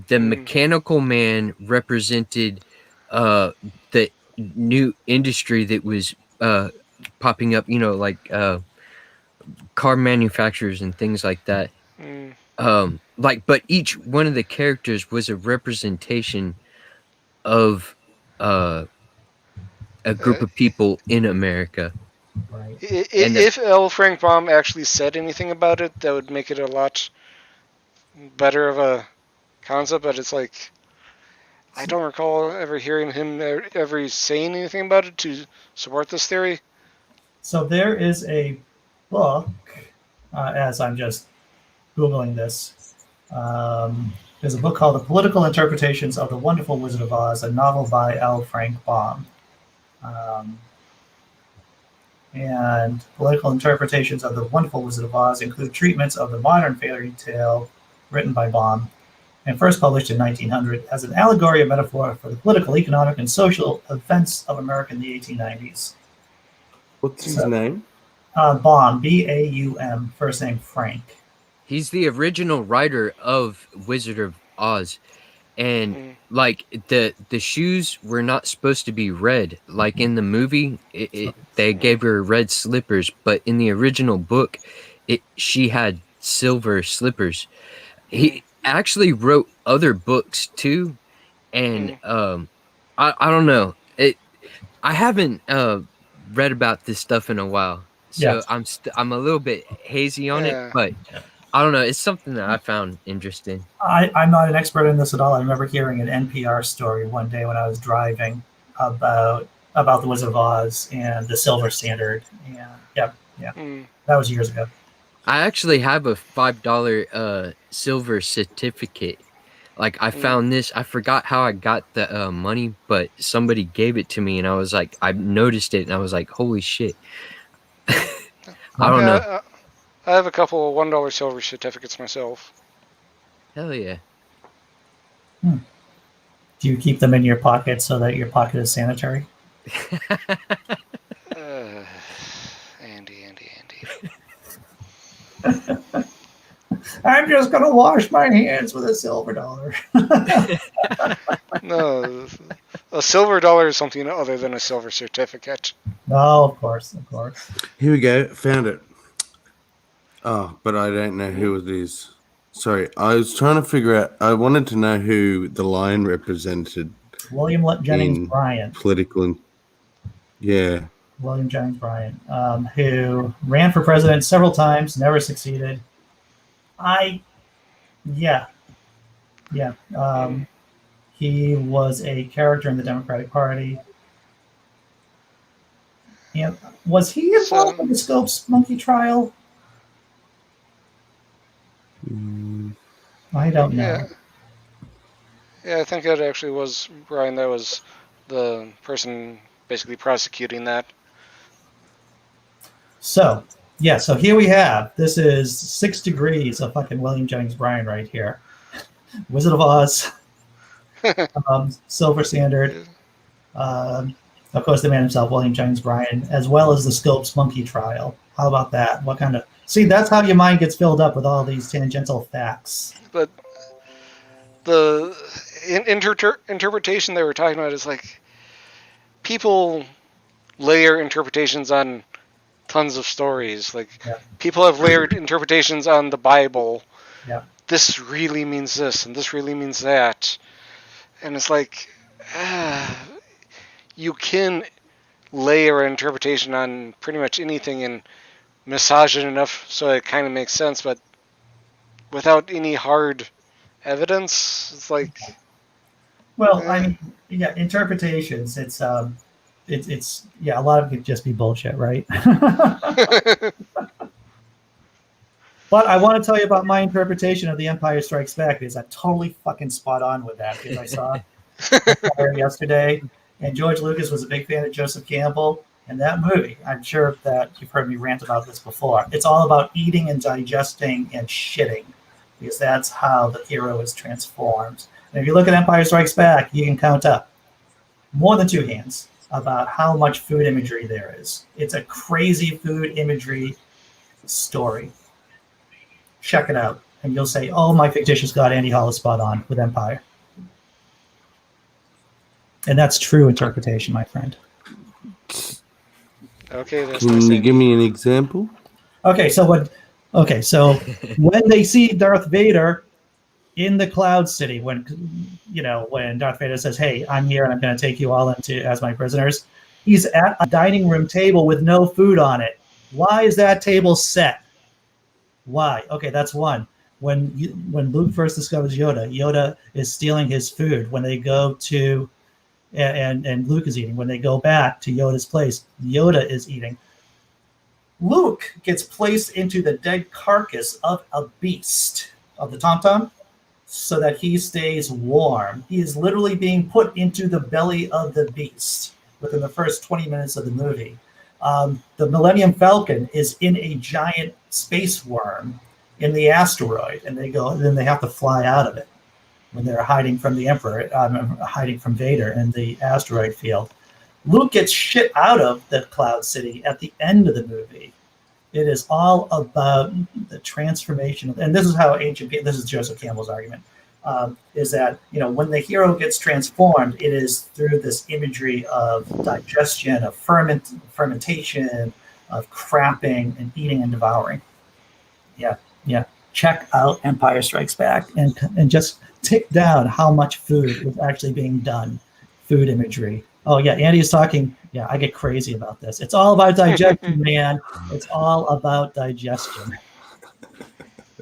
The mechanical man represented the new industry that was popping up, you know, like car manufacturers and things like that. Like, but each one of the characters was a representation of a group of people in America. Right. If L. Frank Baum actually said anything about it, that would make it a lot better of a concept. But it's like, I don't recall ever hearing him ever saying anything about it to support this theory. So there is a book, as I'm just Googling this. There's a book called The Political Interpretations of the Wonderful Wizard of Oz, a novel by L. Frank Baum. And political interpretations of the Wonderful Wizard of Oz include treatments of the modern fairy tale written by Baum and first published in 1900 as an allegory and metaphor for the political, economic, and social events of America in the 1890s. What's his name? Baum, B-A-U-M, first name Frank. He's the original writer of Wizard of Oz. And like the shoes were not supposed to be red. Like in the movie, they gave her red slippers, but in the original book, she had silver slippers. He actually wrote other books too, and I don't know. I haven't read about this stuff in a while, so Yeah. I'm a little bit hazy on it, but I don't know. It's something that I found interesting. I'm not an expert in this at all. I remember hearing an NPR story one day when I was driving about the Wizard of Oz and the Silver Standard. And that was years ago. I actually have a $5 silver certificate. Like I found this. I forgot how I got the money, but somebody gave it to me, and I was like, I noticed it, and I was like, holy shit. I don't know. I have a couple of $1 silver certificates myself. Hell yeah. Do you keep them in your pocket so that your pocket is sanitary? Andy. I'm just gonna wash my hands with a silver dollar. No, A silver dollar is something other than a silver certificate. No, of course. Here we go. Found it. Oh, but I don't know who it is. Sorry, I was trying to figure out. I wanted to know who the lion represented William Jennings in Bryan. political. Yeah. William Jennings Bryan, who ran for president several times, never succeeded. He was a character in the Democratic Party. And was he involved in the Scopes monkey trial? I don't know. Yeah, I think it actually was Brian that was the person basically prosecuting that. So here we have, this is 6 degrees of fucking William Jennings Bryan right here. Wizard of Oz, Silver Standard, of course the man himself, William Jennings Bryan, as well as the Scopes monkey trial. How about that? What kind of... See, that's how your mind gets filled up with all these tangential facts. But the interpretation they were talking about is like, people layer interpretations on tons of stories. Like, people have layered interpretations on the Bible. Yeah. This really means this, and this really means that. And it's like, you can layer an interpretation on pretty much anything and massage it enough so it kind of makes sense, but without any hard evidence, it's like... Well, I mean, yeah, interpretations, it's a lot of it could just be bullshit, right? But I want to tell you about my interpretation of The Empire Strikes Back, because I'm totally fucking spot on with that, because I saw Empire yesterday, and George Lucas was a big fan of Joseph Campbell, and that movie, I'm sure that you've heard me rant about this before, it's all about eating and digesting and shitting, because that's how the hero is transformed. And if you look at Empire Strikes Back, you can count up more than 2 hands about how much food imagery there is. It's a crazy food imagery story. Check it out, and you'll say, oh, my fictitious god Andy Hall is spot on with Empire. And that's true interpretation, my friend. Okay, that's Can you give me an example? Okay, so when they see Darth Vader in the Cloud City, when Darth Vader says, hey, I'm here and I'm going to take you all as my prisoners, he's at a dining room table with no food on it. Why is that table set? Why? Okay, that's one. When Luke first discovers Yoda is stealing his food. When they go to, and Luke is eating. When they go back to Yoda's place, Yoda is eating. Luke gets placed into the dead carcass of a beast, of the Tauntaun, so that he stays warm. He is literally being put into the belly of the beast within the first 20 minutes of the movie. The Millennium Falcon is in a giant space worm in the asteroid, and then they have to fly out of it when they're hiding from the Emperor, hiding from Vader in the asteroid field. Luke gets shit out of the Cloud City at the end of the movie. It is all about the transformation and this is how this is Joseph Campbell's argument, is that, when the hero gets transformed, it is through this imagery of digestion, of fermentation, of crapping and eating and devouring. Yeah. Check out Empire Strikes Back and just tick down how much food is actually being done. Food imagery. Oh yeah, Andy is talking. Yeah, I get crazy about this. It's all about digestion, man. It's all about digestion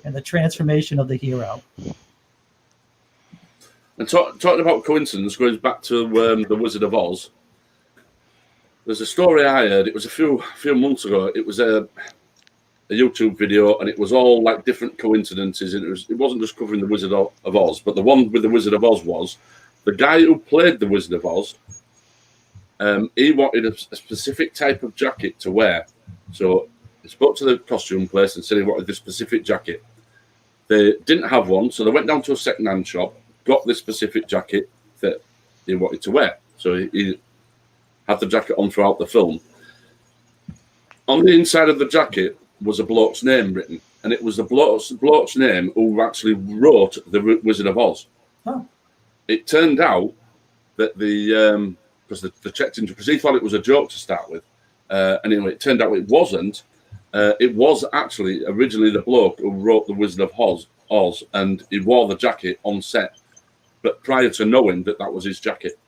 and the transformation of the hero. And talking about coincidence, goes back to the Wizard of Oz. There's a story I heard. It was a few months ago. It was a YouTube video, and it was all like different coincidences. It wasn't just covering the Wizard of Oz, but the one with the Wizard of Oz was the guy who played the Wizard of Oz. He wanted a specific type of jacket to wear, so he spoke to the costume place and said he wanted this specific jacket. They didn't have one, so they went down to a second-hand shop, got this specific jacket that he wanted to wear. So he had the jacket on throughout the film. On the inside of the jacket was a bloke's name written, and it was the bloke's name who actually wrote the Wizard of Oz. Oh. It turned out that because the checked into, because he thought it was a joke to start with, and anyway, it turned out it wasn't. It was actually originally the bloke who wrote The Wizard of Oz, and he wore the jacket on set, but prior to knowing that that was his jacket.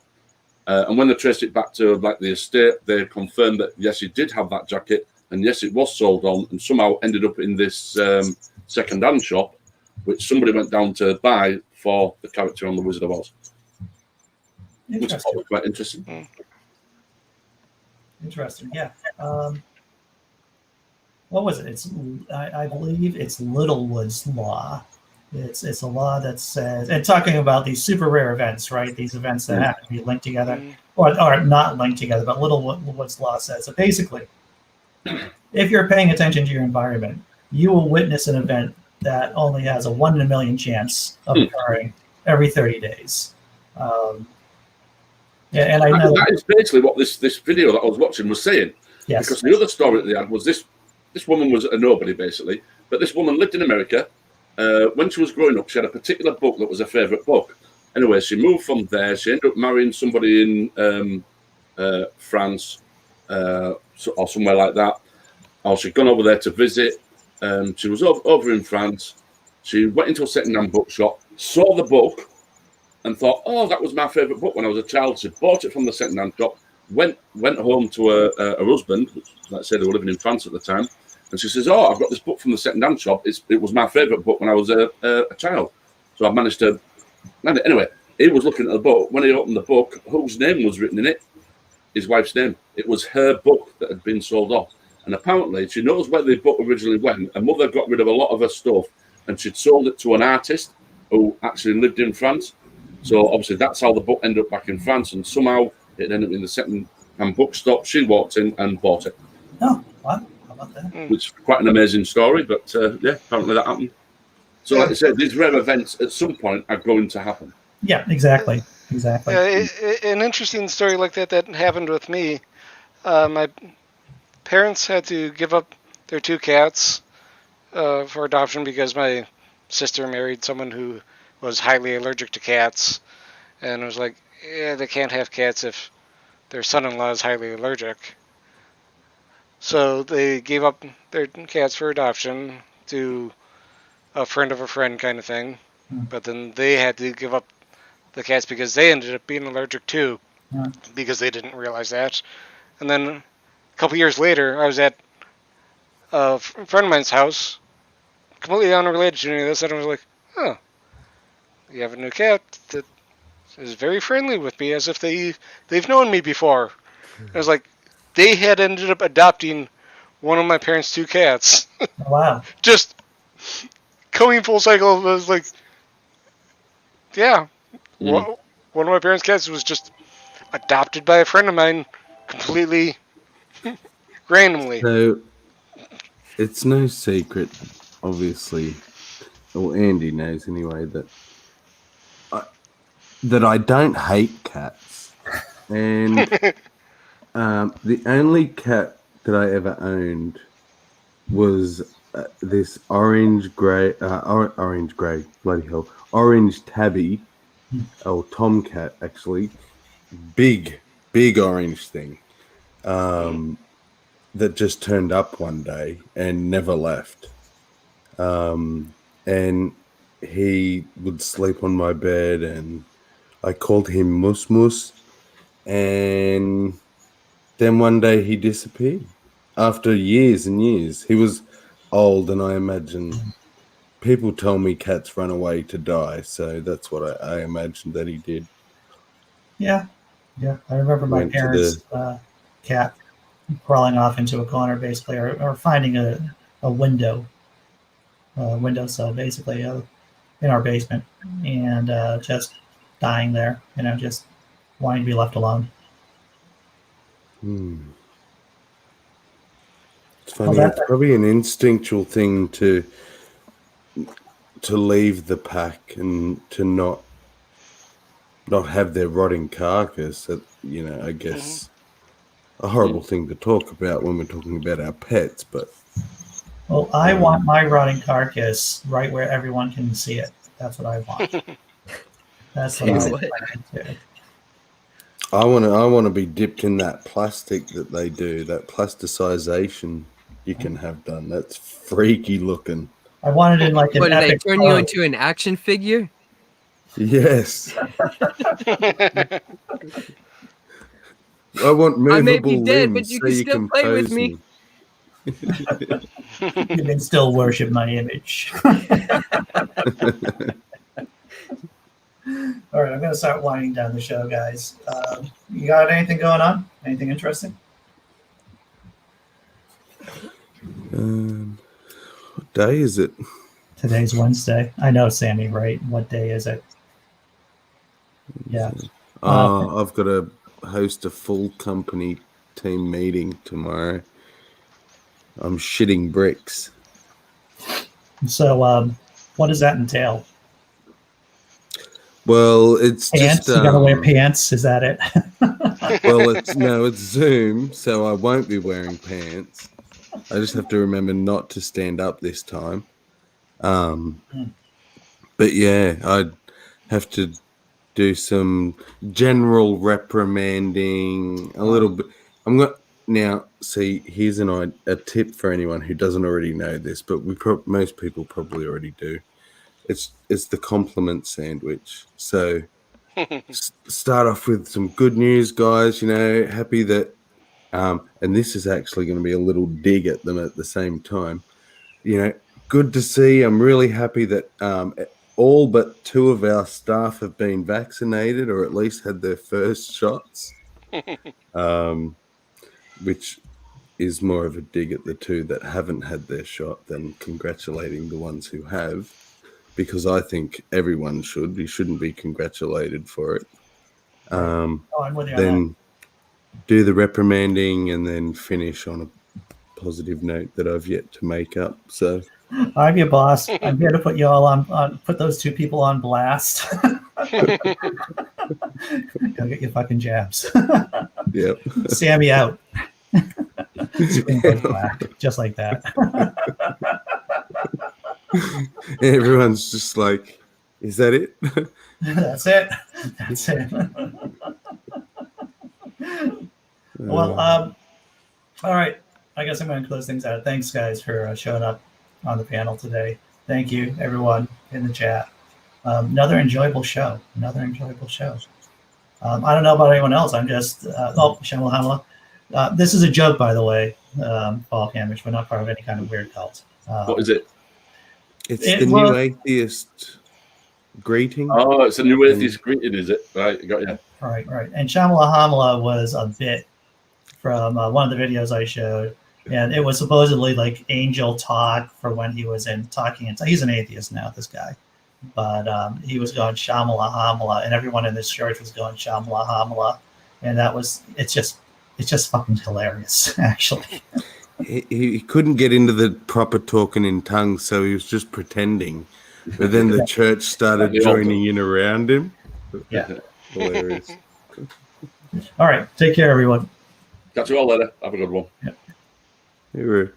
And when they traced it back to like the estate, they confirmed that yes, he did have that jacket, and yes, it was sold on, and somehow ended up in this second-hand shop, which somebody went down to buy for the character on The Wizard of Oz. Which I thought was quite interesting. Interesting, yeah. What was it? I believe it's Littlewood's law. It's a law that says, and talking about these super rare events, right? These events that have to be linked together, or not linked together, but Littlewood's law says that basically, if you're paying attention to your environment, you will witness an event that only has a 1 in a million chance of occurring every 30 days. And I know that is basically what this video that I was watching was saying. Yes. Because the other story that they had was this woman was a nobody, basically. But this woman lived in America. When she was growing up, she had a particular book that was her favourite book. Anyway, she moved from there. She ended up marrying somebody in France or somewhere like that. Or she'd gone over there to visit. She was over in France. She went into a second-hand bookshop, saw the book, and thought, oh, that was my favourite book when I was a child. She bought it from the second-hand shop, went home to her husband, let's say they were living in France at the time, and she says, oh, I've got this book from the second-hand shop. It was my favourite book when I was a child. So I managed to land it. Anyway, he was looking at the book. When he opened the book, whose name was written in it? His wife's name. It was her book that had been sold off. And apparently, she knows where the book originally went. Her mother got rid of a lot of her stuff, and she'd sold it to an artist who actually lived in France. So obviously, that's how the book ended up back in France, and somehow it ended up in the second-hand bookstore. She walked in and bought it. Oh, wow. How about that? Which is quite an amazing story, but yeah, apparently that happened. So like I said, these rare events at some point are going to happen. Yeah, exactly. Yeah, an interesting story like that happened with me. My parents had to give up their 2 cats for adoption because my sister married someone who was highly allergic to cats, and it was like, yeah, they can't have cats if their son-in-law is highly allergic. So they gave up their cats for adoption to a friend of a friend kind of thing, but then they had to give up the cats because they ended up being allergic too, because they didn't realize that. And then a couple years later, I was at a friend of mine's house, completely unrelated to any of this, and I was like, oh, you have a new cat that is very friendly with me, as if they've known me before. I was like, they had ended up adopting one of my parents' 2 cats. Wow. Just coming full cycle. I was like, yeah, one of my parents' cats was just adopted by a friend of mine completely randomly. So it's no secret, obviously, or Andy knows anyway, that I don't hate cats. And the only cat that I ever owned was this orange tabby, or tomcat actually, big orange thing, that just turned up one day and never left. And he would sleep on my bed, and I called him Mus Mus, and then one day he disappeared after years and years. He was old, and I imagine people tell me cats run away to die, so that's what I imagined that he did. Yeah. I remember my parents' cat crawling off into a corner, basically, or finding a windowsill, basically, in our basement, and just dying there, just wanting to be left alone. It's funny. It's probably an instinctual thing to leave the pack and to not have their rotting carcass. I guess a horrible thing to talk about when we're talking about our pets, but well, I want my rotting carcass right where everyone can see it. That's what I want. That's what I want. I want to be dipped in that plastic that they do, that plasticization you can have done. That's freaky looking. I wanted in like an What do they epic turn you pose. into an action figure? Yes. I want I may be movable dead, but limbs you so can you still can play with pose me. me. You can still worship my image. All right, I'm going to start winding down the show, guys. You got anything going on? Anything interesting? What day is it? Today's Wednesday. I know, Sammy, right? What day is it? Yeah. I've got to host a full company team meeting tomorrow. I'm shitting bricks. So, what does that entail? Well, it's Pants? just You got to wear pants? Is that it? well, it's Zoom, so I won't be wearing pants. I just have to remember not to stand up this time. But yeah, I'd have to do some general reprimanding, a little bit. I'm going now. See, here's a tip for anyone who doesn't already know this, but most people probably already do. It's the compliment sandwich. So start off with some good news, guys. Happy that, and this is actually going to be a little dig at them at the same time. Good to see. I'm really happy that all but 2 of our staff have been vaccinated or at least had their first shots, which is more of a dig at the 2 that haven't had their shot than congratulating the ones who have, because I think everyone should. You shouldn't be congratulated for it. I'm with you on that. Then do the reprimanding and then finish on a positive note that I've yet to make up. So I'm your boss. I'm here to put you all on put those 2 people on blast. Go get your fucking jabs. yep. Sammy out. Screen goes black, just like that. Everyone's just like, is that it? That's it. That's it. Well, all right. I guess I'm going to close things out. Thanks, guys, for showing up on the panel today. Thank you, everyone in the chat. Another enjoyable show. I don't know about anyone else. I'm just, Shamla Hamla. This is a joke, by the way, Paul Hamish. We're not part of any kind of weird cult. What is it? It's the new atheist greeting. Oh, it's a new atheist greeting, is it? Right, got you. Right. And Shamla Hamla was a bit from one of the videos I showed, and it was supposedly like angel talk for when he was talking. He's an atheist now, this guy, but he was going Shamla Hamla, and everyone in this church was going Shamla Hamla, and it's just fucking hilarious, actually. He couldn't get into the proper talking in tongues, so he was just pretending. But then the church started joining in around him. Yeah. Hilarious. All right. Take care, everyone. Catch you all later. Have a good one. Yep. Here.